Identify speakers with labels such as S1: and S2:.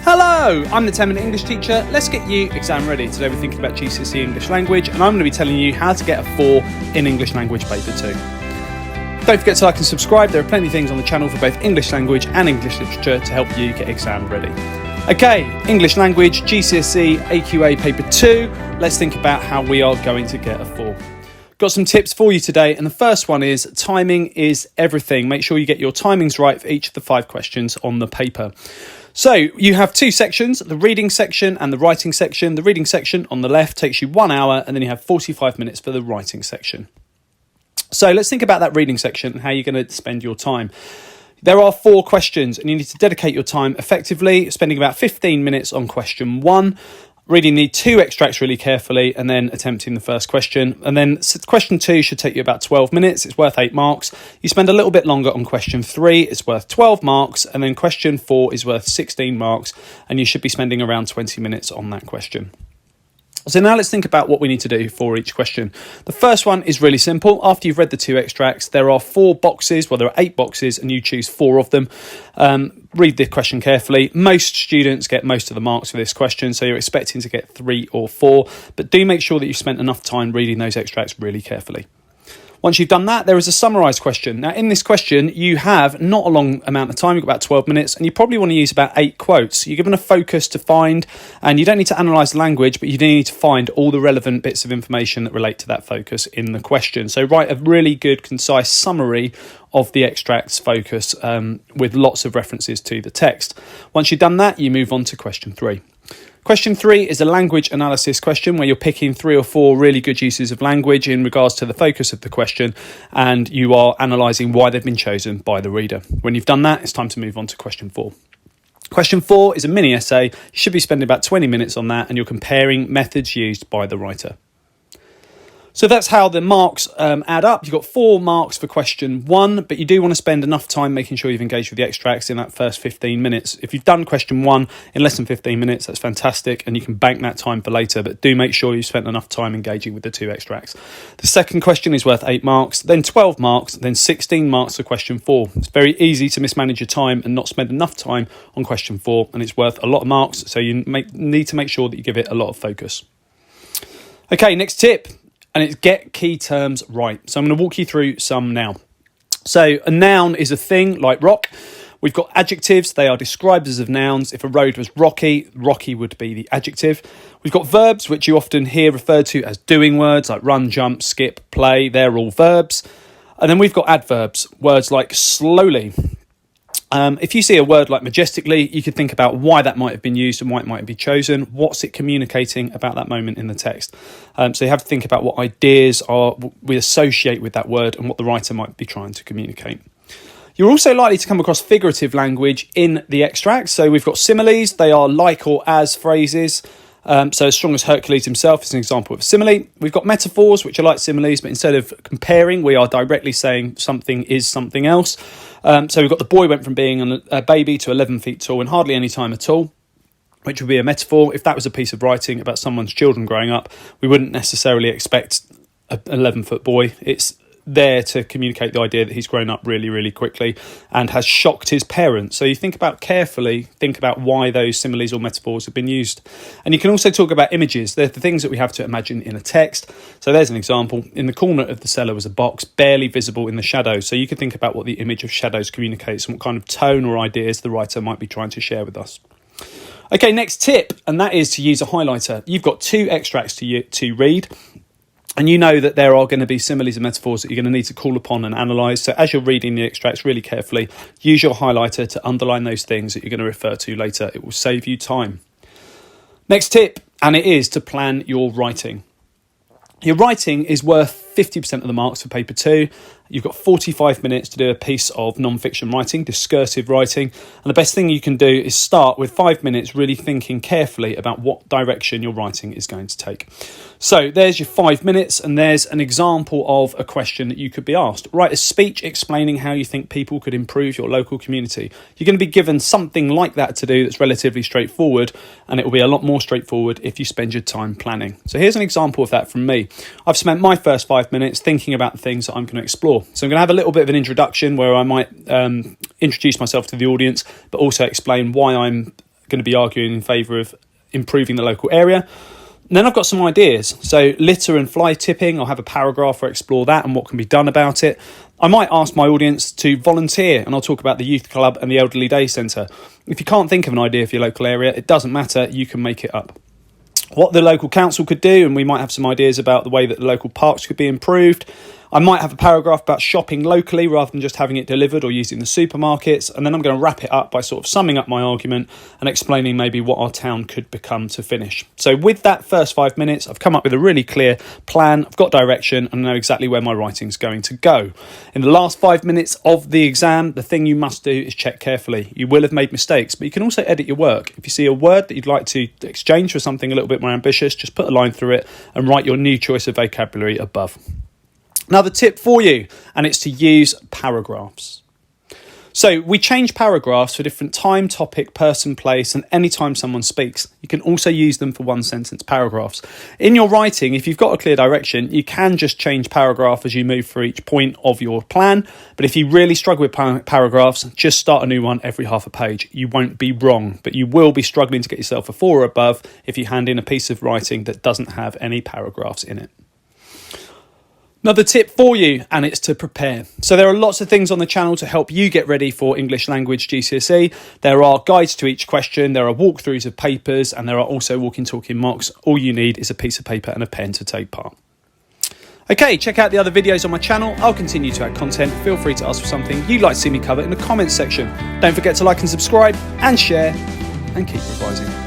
S1: Hello, I'm the 10-minute English teacher. Let's get you exam ready. Today we're thinking about GCSE English Language, and I'm going to be telling you how to get a 4 in English Language Paper 2. Don't forget to like and subscribe. There are plenty of things on the channel for both English Language and English Literature to help you get exam ready. Okay, English Language, GCSE AQA Paper 2. Let's think about how we are going to get a 4. Got some tips for you today, and the first one is timing is everything. Make sure you get your timings right for each of the 5 questions on the paper. So you have 2 sections, the reading section and the writing section. The reading section on the left takes you 1 hour, and then you have 45 minutes for the writing section. So let's think about that reading section and how you're going to spend your time. There are 4 questions, and you need to dedicate your time effectively, spending about 15 minutes on question 1. Reading the 2 extracts really carefully and then attempting the first question. And then question 2 should take you about 12 minutes. It's worth 8 marks. You spend a little bit longer on question 3. It's worth 12 marks. And then question 4 is worth 16 marks. And you should be spending around 20 minutes on that question. So now let's think about what we need to do for each question. The first one is really simple. After you've read the 2 extracts, there are 4 boxes. Well, there are 8 boxes and you choose 4 of them. Read the question carefully. Most students get most of the marks for this question, so you're expecting to get 3 or 4. But do make sure that you've spent enough time reading those extracts really carefully. Once you've done that, there is a summarised question. Now, in this question, you have not a long amount of time. You've got about 12 minutes, and you probably want to use about 8 quotes. You're given a focus to find, and you don't need to analyse the language, but you do need to find all the relevant bits of information that relate to that focus in the question. So write a really good, concise summary of the extract's focus with lots of references to the text. Once you've done that, you move on to question 3. Question 3 is a language analysis question where you're picking 3 or 4 really good uses of language in regards to the focus of the question, and you are analysing why they've been chosen by the reader. When you've done that, it's time to move on to question 4. Question 4 is a mini essay. You should be spending about 20 minutes on that, and you're comparing methods used by the writer. So that's how the marks add up. You've got 4 marks for question 1, but you do want to spend enough time making sure you've engaged with the extracts in that first 15 minutes. If you've done question 1 in less than 15 minutes, that's fantastic, and you can bank that time for later, but do make sure you've spent enough time engaging with the 2 extracts. The second question is worth 8 marks, then 12 marks, then 16 marks for question 4. It's very easy to mismanage your time and not spend enough time on question 4, and it's worth a lot of marks, so you need to make sure that you give it a lot of focus. Okay, next tip. And it's get key terms right. So I'm going to walk you through some now. So a noun is a thing like rock. We've got adjectives. They are describers of nouns. If a road was rocky, rocky would be the adjective. We've got verbs, which you often hear referred to as doing words like run, jump, skip, play. They're all verbs. And then we've got adverbs, words like slowly. If you see a word like majestically, you could think about why that might have been used and why it might be chosen. What's it communicating about that moment in the text? So you have to think about what ideas we associate with that word and what the writer might be trying to communicate. You're also likely to come across figurative language in the extracts. So we've got similes. They are like or as phrases. So as strong as Hercules himself is an example of a simile. We've got metaphors, which are like similes, but instead of comparing, we are directly saying something is something else. So we've got the boy went from being a baby to 11 feet tall in hardly any time at all, which would be a metaphor. If that was a piece of writing about someone's children growing up, we wouldn't necessarily expect an 11-foot boy. It's there to communicate the idea that he's grown up really, really quickly and has shocked his parents. So you think about why those similes or metaphors have been used. And you can also talk about images. They're the things that we have to imagine in a text. So there's an example. In the corner of the cellar was a box barely visible in the shadows. So you could think about what the image of shadows communicates and what kind of tone or ideas the writer might be trying to share with us. Okay, next tip, and that is to use a highlighter. You've got 2 extracts to read. And you know that there are going to be similes and metaphors that you're going to need to call upon and analyse. So as you're reading the extracts really carefully, use your highlighter to underline those things that you're going to refer to later. It will save you time. Next tip, and it is to plan your writing. Your writing is worth 50% of the marks for paper 2. You've got 45 minutes to do a piece of non-fiction writing, discursive writing. And the best thing you can do is start with 5 minutes really thinking carefully about what direction your writing is going to take. So there's your 5 minutes, and there's an example of a question that you could be asked. Write a speech explaining how you think people could improve your local community. You're going to be given something like that to do that's relatively straightforward, and it will be a lot more straightforward if you spend your time planning. So here's an example of that from me. I've spent my first 5 minutes thinking about the things that I'm going to explore. So I'm going to have a little bit of an introduction where I might introduce myself to the audience, but also explain why I'm going to be arguing in favour of improving the local area. And then I've got some ideas. So litter and fly tipping, I'll have a paragraph where I explore that and what can be done about it. I might ask my audience to volunteer, and I'll talk about the youth club and the elderly day centre. If you can't think of an idea for your local area, it doesn't matter, you can make it up. What the local council could do, and we might have some ideas about the way that the local parks could be improved. I might have a paragraph about shopping locally rather than just having it delivered or using the supermarkets. And then I'm going to wrap it up by sort of summing up my argument and explaining maybe what our town could become to finish. So with that first 5 minutes, I've come up with a really clear plan. I've got direction and I know exactly where my writing's going to go. In the last 5 minutes of the exam, the thing you must do is check carefully. You will have made mistakes, but you can also edit your work. If you see a word that you'd like to exchange for something a little bit more ambitious, just put a line through it and write your new choice of vocabulary above. Another tip for you, and it's to use paragraphs. So we change paragraphs for different time, topic, person, place, and anytime someone speaks. You can also use them for one sentence paragraphs. In your writing, if you've got a clear direction, you can just change paragraph as you move through each point of your plan. But if you really struggle with paragraphs, just start a new one every half a page. You won't be wrong, but you will be struggling to get yourself a 4 or above if you hand in a piece of writing that doesn't have any paragraphs in it. Another tip for you, and it's to prepare. So there are lots of things on the channel to help you get ready for English Language GCSE. There are guides to each question, there are walkthroughs of papers, and there are also walking talking mocks. All you need is a piece of paper and a pen to take part. Okay, check out the other videos on my channel. I'll continue to add content. Feel free to ask for something you'd like to see me cover in the comments section. Don't forget to like and subscribe and share, and keep revising.